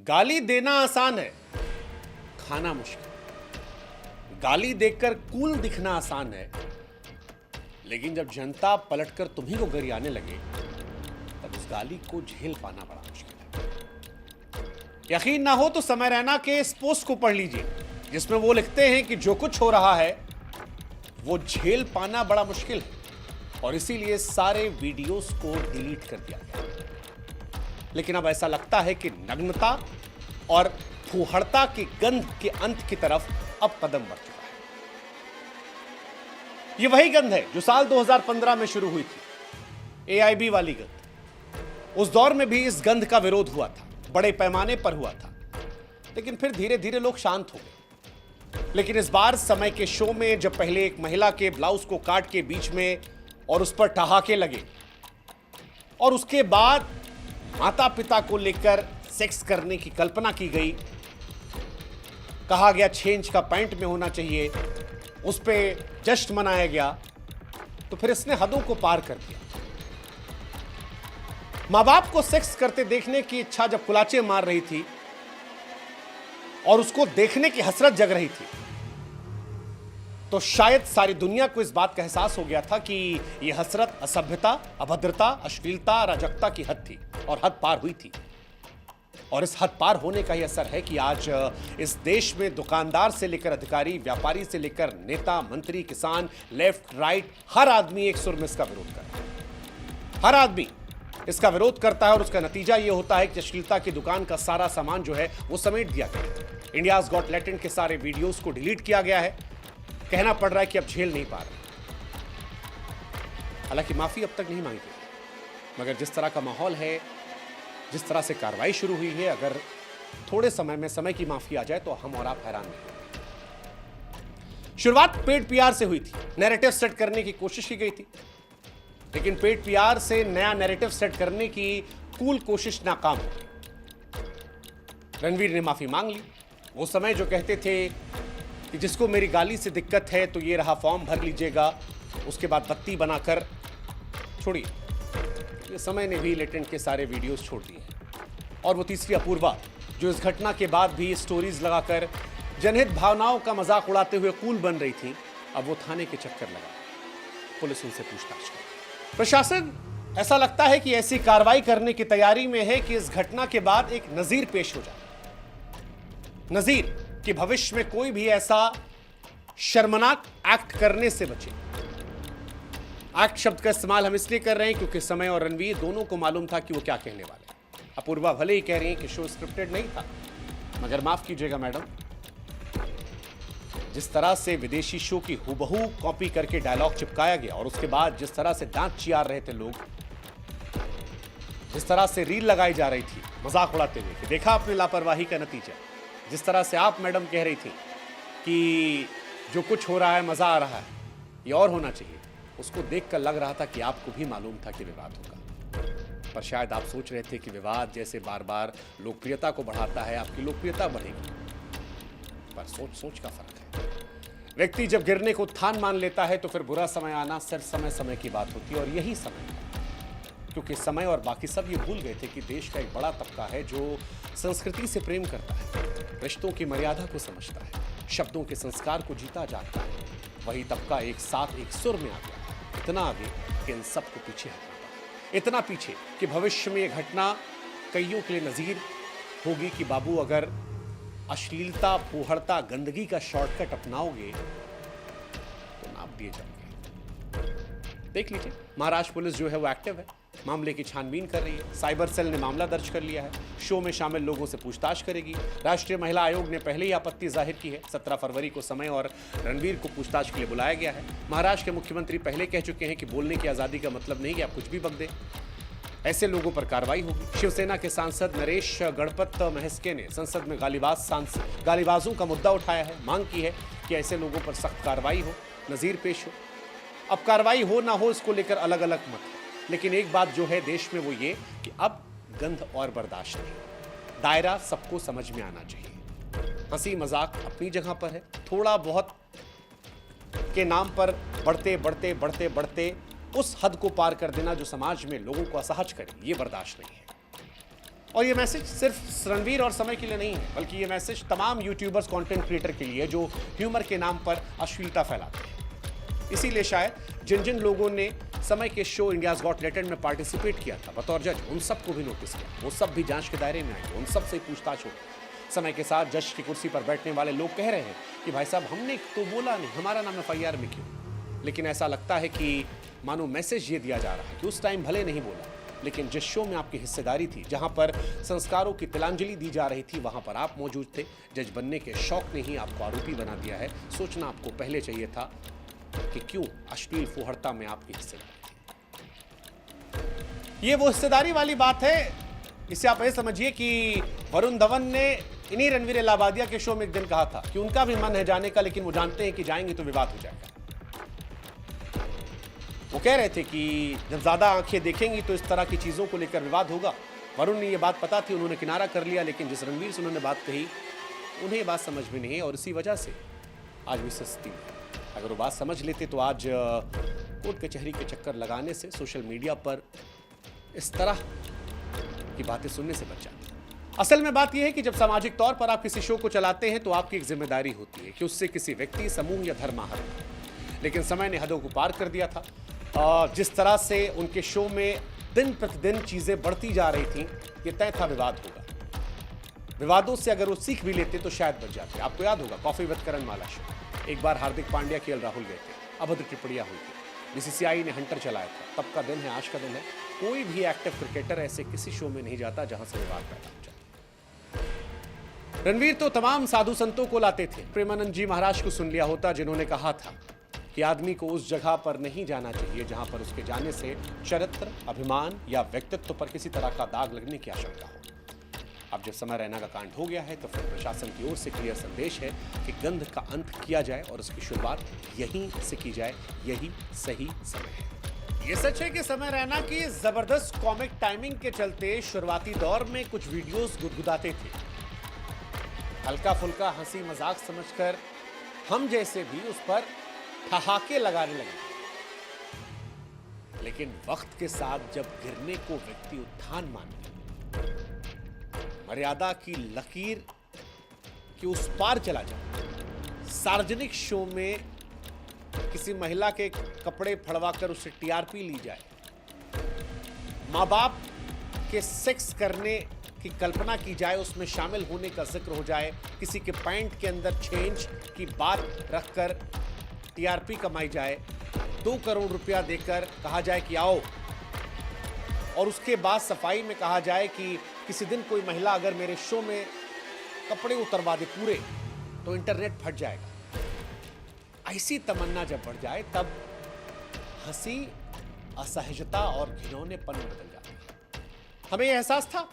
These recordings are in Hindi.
गाली देना आसान है, खाना मुश्किल। गाली देकर कूल दिखना आसान है, लेकिन जब जनता पलटकर तुम्ही को गरियाने लगे तब उस गाली को झेल पाना बड़ा मुश्किल है। यकीन ना हो तो समय रैना के इस पोस्ट को पढ़ लीजिए, जिसमें वो लिखते हैं कि जो कुछ हो रहा है वो झेल पाना बड़ा मुश्किल है और इसीलिए सारे वीडियोस को डिलीट कर दिया गया। लेकिन अब ऐसा लगता है कि नग्नता और फूहड़ता की गंध के अंत की तरफ अब कदम बढ़ चुका है। ये वही गंध है जो साल 2015 में शुरू हुई थी, एआईबी वाली गंध। उस दौर में भी इस गंध का विरोध हुआ था, बड़े पैमाने पर हुआ था, लेकिन फिर धीरे धीरे लोग शांत हो गए। लेकिन इस बार समय के शो में जब पहले एक महिला के ब्लाउज को काट के बीच में और उस पर ठहाके लगे और उसके बाद माता पिता को लेकर सेक्स करने की कल्पना की गई, कहा गया 6 इंच का पैंट में होना चाहिए, उस पर जश्न मनाया गया, तो फिर इसने हदों को पार कर दिया। मां बाप को सेक्स करते देखने की इच्छा जब कुलाचे मार रही थी और उसको देखने की हसरत जग रही थी, तो शायद सारी दुनिया को इस बात का एहसास हो गया था कि यह हसरत असभ्यता, अभद्रता, अश्लीलता, अराजकता की हद थी और हद पार हुई थी। और इस हद पार होने का ही असर है कि आज इस देश में दुकानदार से लेकर अधिकारी, व्यापारी से लेकर नेता, मंत्री, किसान, लेफ्ट राइट, हर आदमी एक सुर में इसका विरोध करता है। हर आदमी इसका विरोध करता है और उसका नतीजा यह होता है कि अश्लीलता की दुकान का सारा सामान जो है वो समेट दिया गया। इंडियाज गॉट टैलेंट के सारे वीडियोस को डिलीट किया गया है। कहना पड़ रहा है कि अब झेल नहीं पा रहे। हालांकि माफी अब तक नहीं मांगी गई, मगर जिस तरह का माहौल है, जिस तरह से कार्रवाई शुरू हुई है, अगर थोड़े समय में समय की माफी आ जाए तो हम और आप हैरान नहीं होंगे। शुरुआत पेड पीआर से हुई थी, नैरेटिव सेट करने की कोशिश की गई थी, लेकिन पेड पीआर से नया नैरेटिव सेट करने की कूल कोशिश नाकाम हो गई। रणवीर ने माफी मांग ली। वो समय जो कहते थे कि जिसको मेरी गाली से दिक्कत है तो ये रहा फॉर्म भर लीजिएगा, उसके बाद बत्ती बनाकर छोड़िए, ये समय ने भी लेटेंट के सारे वीडियोस छोड़ दिए। और वो तीसरी अपूर्वा जो इस घटना के बाद भी स्टोरीज लगाकर जनहित भावनाओं का मजाक उड़ाते हुए कूल बन रही थी, अब वो थाने के चक्कर लगा, पुलिस उनसे पूछताछ कर। प्रशासन ऐसा लगता है कि ऐसी कार्रवाई करने की तैयारी में है कि इस घटना के बाद एक नजीर पेश हो जाए। नजीर कि भविष्य में कोई भी ऐसा शर्मनाक एक्ट करने से बचे। एक्ट शब्द का इस्तेमाल हम इसलिए कर रहे हैं क्योंकि समय और रणवीर दोनों को मालूम था कि वो क्या कहने वाले हैं। अपूर्वा भले ही कह रही हैं कि शो स्क्रिप्टेड नहीं था, मगर माफ कीजिएगा मैडम, जिस तरह से विदेशी शो की हूबहू कॉपी करके डायलॉग चिपकाया गया और उसके बाद जिस तरह से दांत चियार रहे थे लोग, जिस तरह से रील लगाई जा रही थी मजाक उड़ाते हुए कि देखा आपने लापरवाही का नतीजा, जिस तरह से आप मैडम कह रही थी कि जो कुछ हो रहा है मजा आ रहा है, ये और होना चाहिए, उसको देखकर लग रहा था कि आपको भी मालूम था कि विवाद होगा। पर शायद आप सोच रहे थे कि विवाद जैसे बार बार लोकप्रियता को बढ़ाता है, आपकी लोकप्रियता बढ़ेगी। पर सोच सोच का फर्क है। व्यक्ति जब गिरने को उत्थान मान लेता है तो फिर बुरा समय आना सिर्फ समय समय की बात होती है। और यही समय है, क्योंकि समय और बाकी सब ये भूल गए थे कि देश का एक बड़ा तबका है जो संस्कृति से प्रेम करता है, रिश्तों की मर्यादा को समझता है, शब्दों के संस्कार को जीता जाता है। वही तबका एक साथ एक सुर में आ गया, इतना आगे कि इन सबको पीछे हटना पड़ा। इतना पीछे कि भविष्य में यह घटना कईयों के लिए नजीर होगी कि बाबू अगर अश्लीलता, फूहड़ता, गंदगी का शॉर्टकट अपनाओगे तो नाप दिए जाओगे। देख लीजिए, महाराष्ट्र पुलिस जो है वो एक्टिव है, मामले की छानबीन कर रही है। साइबर सेल ने मामला दर्ज कर लिया है, शो में शामिल लोगों से पूछताछ करेगी। राष्ट्रीय महिला आयोग ने पहले ही आपत्ति जाहिर की है। 17 फरवरी को समय और रणवीर को पूछताछ के लिए बुलाया गया है। महाराष्ट्र के मुख्यमंत्री पहले कह चुके हैं कि बोलने की आज़ादी का मतलब नहीं कि आप कुछ भी बक दें, ऐसे लोगों पर कार्रवाई होगी। शिवसेना के सांसद नरेश गणपत महस्के ने संसद में गालीबाजों का मुद्दा उठाया है, मांग की है कि ऐसे लोगों पर सख्त कार्रवाई हो, नजीर पेश हो। अब कार्रवाई हो ना हो इसको लेकर अलग अलग मत है, लेकिन एक बात जो है देश में वो ये कि अब गंध और बर्दाश्त नहीं, दायरा सबको समझ में आना चाहिए। हंसी मजाक अपनी जगह पर है, थोड़ा बहुत के नाम पर बढ़ते बढ़ते बढ़ते बढ़ते उस हद को पार कर देना जो समाज में लोगों को असहज करे, ये बर्दाश्त नहीं है। और ये मैसेज सिर्फ रणवीर और समय के लिए नहीं है, बल्कि ये मैसेज तमाम यूट्यूबर्स, कंटेंट क्रिएटर के लिए जो ह्यूमर के नाम पर अश्लीलता फैलाते हैं। इसीलिए शायद जिन जिन लोगों ने समय के शो इंडियाज गॉट टैलेंट में पार्टिसिपेट किया था बतौर जज, उन सबको भी नोटिस किया। वो सब भी जांच के दायरे में आए, उन सब से पूछताछ हो। समय के साथ जज की कुर्सी पर बैठने वाले लोग कह रहे हैं कि भाई साहब हमने तो बोला नहीं, हमारा नाम FIR में क्यों? लेकिन ऐसा लगता है कि मानो मैसेज ये दिया जा रहा है कि उस टाइम भले नहीं बोला, लेकिन जिस शो में आपकी हिस्सेदारी थी, जहां पर संस्कारों की तिलांजलि दी जा रही थी, वहां पर आप मौजूद थे। जज बनने के शौक ने ही आपको आरोपी बना दिया है। सोचना आपको पहले चाहिए था कि क्यों अश्लील फुहड़ता में आपकी हिस्सेदारी थी। ये वो हिस्सेदारी वाली बात है। इससे आप ये समझिए कि वरुण धवन ने इन्हीं रणवीर इलाहाबादिया के शो में एक दिन कहा था कि उनका भी मन है जाने का, लेकिन वो जानते हैं कि जाएंगे तो विवाद हो जाएगा। वो कह रहे थे कि जब ज्यादा आंखें देखेंगी तो इस तरह की चीजों को लेकर विवाद होगा। वरुण ने ये बात पता थी, उन्होंने किनारा कर लिया, लेकिन जिस रणवीर से उन्होंने बात कही उन्हें ये बात समझ में नहीं है और इसी वजह से आज भी सस्ती है। अगर वो बात समझ लेते तो आज कोर्ट कचहरी के चक्कर लगाने से, सोशल मीडिया पर इस तरह की बातें सुनने से बच जाते। असल में बात यह है कि जब सामाजिक तौर पर आप किसी शो को चलाते हैं तो आपकी एक जिम्मेदारी होती है कि उससे किसी व्यक्ति, समूह या धर्म आहत हो। लेकिन समय ने हदों को पार कर दिया था। जिस तरह से उनके शो में दिन प्रतिदिन चीजें बढ़ती जा रही थी, ये तय था विवाद होगा। विवादों से अगर वो सीख भी लेते तो शायद बच जाते। आपको याद होगा कॉफी विद करणमाला शो, एक बार हार्दिक पांड्या, KL राहुल गए थे, अभद्र टिप्पणियां हुई थी, BCCI ने हंटर चलाया था। तब का दिन है, आज का दिन है। कोई भी एक्टिव क्रिकेटर ऐसे किसी शो में नहीं जाता जहां से विवाद पैदा हो जाए। रणवीर तो तमाम साधु संतों को लाते थे। प्रेमानंद जी महाराज को सुन लिया होता, जिन्होंने कहा था कि आदमी को उस जगह पर नहीं जाना चाहिए जहां पर उसके जाने से चरित्र, अभिमान या व्यक्तित्व पर किसी तरह का दाग लगने की आशंका हो। अब जब समय रैना का कांड हो गया है तो फिर प्रशासन की ओर से क्लियर संदेश है कि गंध का अंत किया जाए और उसकी शुरुआत यहीं से की जाए। यही सही समय है। ये सच है कि समय रैना की जबरदस्त कॉमिक टाइमिंग के चलते शुरुआती दौर में कुछ वीडियोस गुदगुदाते थे। हल्का फुल्का हंसी मजाक समझकर हम जैसे भी उस पर ठहाके लगाने लगे। लेकिन वक्त के साथ जब गिरने को व्यक्ति उत्थान माने, मर्यादा की लकीर के उस पार चला जाए, सार्वजनिक शो में किसी महिला के कपड़े फड़वाकर उससे TRP ली जाए, माँ बाप के सेक्स करने की कल्पना की जाए, उसमें शामिल होने का जिक्र हो जाए, किसी के पैंट के अंदर 6 इंच की बात रखकर TRP कमाई जाए, 2 करोड़ रुपया देकर कहा जाए कि आओ, और उसके बाद सफाई में कहा जाए कि किसी दिन कोई महिला अगर मेरे शो में कपड़े उतरवा दे पूरे तो इंटरनेट फट जाएगा। ऐसी तमन्ना जब बढ़ जाए तब हंसी असहजता और घिनौनेपन में बदल जाती है। हमें यह एहसास था,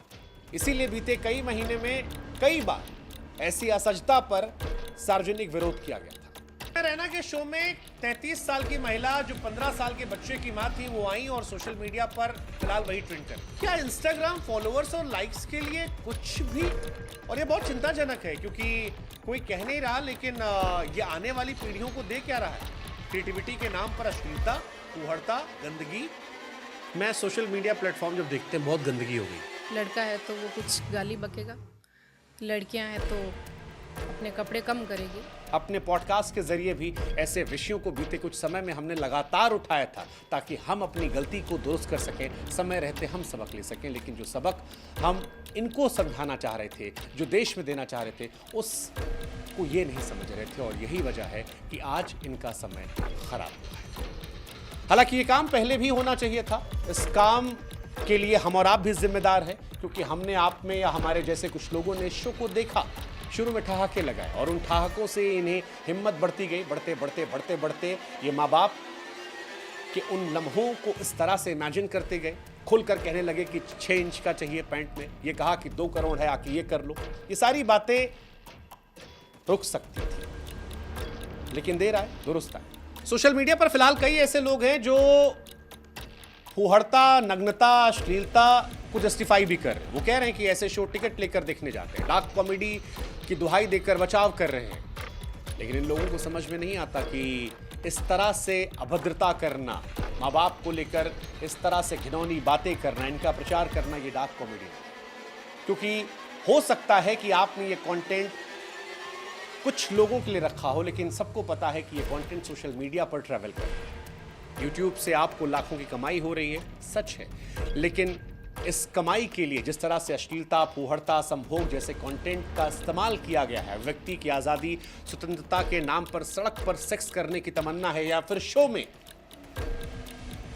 इसीलिए बीते कई महीने में कई बार ऐसी असहजता पर सार्वजनिक विरोध किया गया था। रैना के शो में 33 साल की महिला जो 15 साल के बच्चे की मां थी वो आई और सोशल मीडिया पर फिलहाल वही ट्रेंड कर। क्या इंस्टाग्राम फॉलोअर्स और लाइक्स के लिए कुछ भी? और ये बहुत चिंताजनक है क्योंकि कोई कह नहीं रहा, लेकिन ये आने वाली पीढ़ियों को दे क्या रहा है? क्रिएटिविटी के नाम पर अश्लीलता, कुहड़ता, गंदगी। मैं सोशल मीडिया प्लेटफॉर्म जब देखते हैं बहुत गंदगी हो गई। लड़का है तो वो कुछ गाली बकेगा, लड़कियां हैं तो अपने कपड़े कम करेगी। अपने पॉडकास्ट के जरिए भी ऐसे विषयों को बीते कुछ समय में हमने लगातार उठाया था ताकि हम अपनी गलती को दुरुस्त कर सकें, समय रहते हम सबक ले सकें। लेकिन जो सबक हम इनको समझाना चाह रहे थे, जो देश में देना चाह रहे थे, उसको ये नहीं समझ रहे थे और यही वजह है कि आज इनका समय खराब हुआ है। हालांकि ये काम पहले भी होना चाहिए था। इस काम के लिए हम और आप भी जिम्मेदार हैं क्योंकि हमने आप में या हमारे जैसे कुछ लोगों ने इस शो को देखा, शुरू में ठहाके लगाए और उन ठहाकों से इन्हें हिम्मत बढ़ती गई। बढ़ते बढ़ते ये माँ बाप के उन लम्हों को इस तरह से इमेजिन करते गए, खुलकर कहने लगे कि 6 इंच का चाहिए पैंट में, ये कहा कि 2 करोड़ है आके ये कर लो। ये सारी बातें रुक सकती थी लेकिन देर आए दुरुस्त आए। सोशल मीडिया पर फिलहाल कई ऐसे लोग हैं जो फुहड़ता, नग्नता, अश्लीलता को जस्टिफाई भी कर रहे हैं। वो कह रहे हैं कि ऐसे शो टिकट लेकर देखने जाते हैं, डार्क कॉमेडी की दुहाई देकर बचाव कर रहे हैं। लेकिन इन लोगों को समझ में नहीं आता कि इस तरह से अभद्रता करना, माँ बाप को लेकर इस तरह से घिनौनी बातें करना, इनका प्रचार करना, ये डार्क कॉमेडी नहीं। क्योंकि हो सकता है कि आपने ये कंटेंट कुछ लोगों के लिए रखा हो, लेकिन सबको पता है कि ये कंटेंट सोशल मीडिया पर ट्रैवल कर रहा है। यूट्यूब से आपको लाखों की कमाई हो रही है, सच है, लेकिन इस कमाई के लिए जिस तरह से अश्लीलता, फूहड़ता, संभोग जैसे कंटेंट का इस्तेमाल किया गया है, व्यक्ति की आज़ादी, स्वतंत्रता के नाम पर सड़क पर सेक्स करने की तमन्ना है, या फिर शो में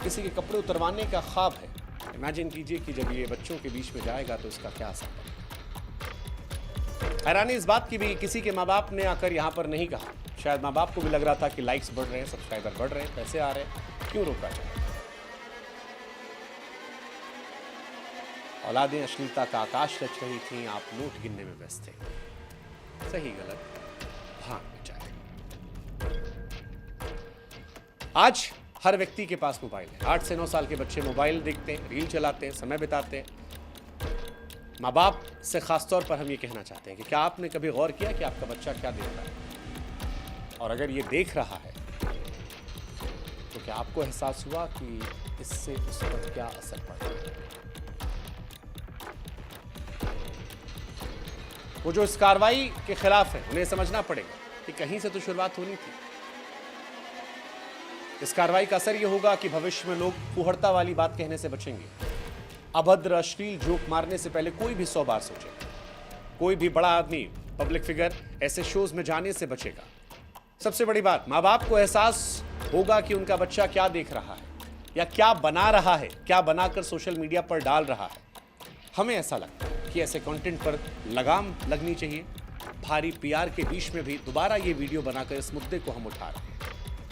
किसी के कपड़े उतरवाने का ख्वाब है। इमेजिन कीजिए कि जब ये बच्चों के बीच में जाएगा तो इसका क्या असर पड़ेगा। हैरानी इस बात की भी, किसी के माँ बाप ने आकर यहाँ पर नहीं कहा। शायद माँ बाप को भी लग रहा था कि लाइक्स बढ़ रहे हैं, सब्सक्राइबर बढ़ रहे हैं, पैसे आ रहे हैं, क्यों रोका जाए। औलादें अश्लीलता का आकाश रच रही थीं, आप नोट गिनने में व्यस्त थे। सही गलत भाग में जाए। आज हर व्यक्ति के पास मोबाइल है। 8 से 9 साल के बच्चे मोबाइल देखते हैं, रील चलाते हैं, समय बिताते हैं। माँ बाप से खासतौर पर हम ये कहना चाहते हैं कि क्या आपने कभी गौर किया कि आपका बच्चा क्या देख रहा है, और अगर ये देख रहा है तो क्या आपको एहसास हुआ कि इससे उस पर क्या असर पड़ रहा है। वो जो इस कार्रवाई के खिलाफ है, उन्हें समझना पड़ेगा कि कहीं से तो शुरुआत होनी थी। इस कार्रवाई का असर यह होगा कि भविष्य में लोग फूहड़ता वाली बात कहने से बचेंगे। अभद्र अश्लील जोक मारने से पहले कोई भी 100 बार सोचेगा। कोई भी बड़ा आदमी, पब्लिक फिगर ऐसे शोज में जाने से बचेगा। सबसे बड़ी बात, माँ बाप को एहसास होगा कि उनका बच्चा क्या देख रहा है या क्या बना रहा है, क्या बनाकर सोशल मीडिया पर डाल रहा है। हमें ऐसा लगता है कि ऐसे कंटेंट पर लगाम लगनी चाहिए। भारी पीआर के बीच में भी दोबारा ये वीडियो बनाकर इस मुद्दे को हम उठा रहे हैं।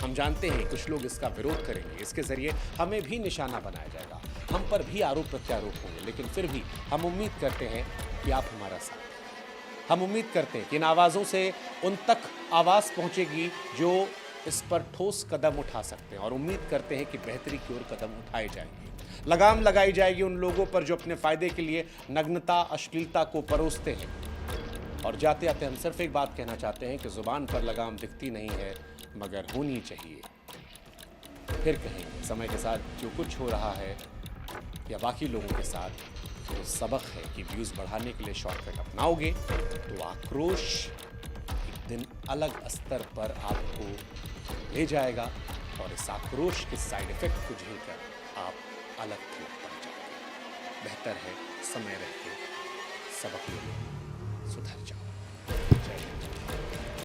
हम जानते हैं कुछ लोग इसका विरोध करेंगे, इसके जरिए हमें भी निशाना बनाया जाएगा, हम पर भी आरोप प्रत्यारोप होंगे, लेकिन फिर भी हम उम्मीद करते हैं कि आप हमारा साथ दें। हम उम्मीद करते हैं कि इन आवाज़ों से उन तक आवाज़ पहुंचेगी जो इस पर ठोस कदम उठा सकते हैं, और उम्मीद करते हैं कि बेहतरी की ओर कदम उठाए जाएंगे। लगाम लगाई जाएगी उन लोगों पर जो अपने फायदे के लिए नग्नता, अश्लीलता को परोसते हैं। और जाते जाते हम सिर्फ एक बात कहना चाहते हैं कि जुबान पर लगाम दिखती नहीं है, मगर होनी चाहिए। फिर कहेंगे समय के साथ जो कुछ हो रहा है या बाकी लोगों के साथ, वो सबक है कि व्यूज़ बढ़ाने के लिए शॉर्टकट अपनाओगे तो आक्रोश एक दिन अलग स्तर पर आपको ले जाएगा, और इस आक्रोश के साइड इफेक्ट को झेलकर आप अलग थलग पड़ जाओगे। बेहतर है समय रहते सबक ले लो, सुधर जाओ।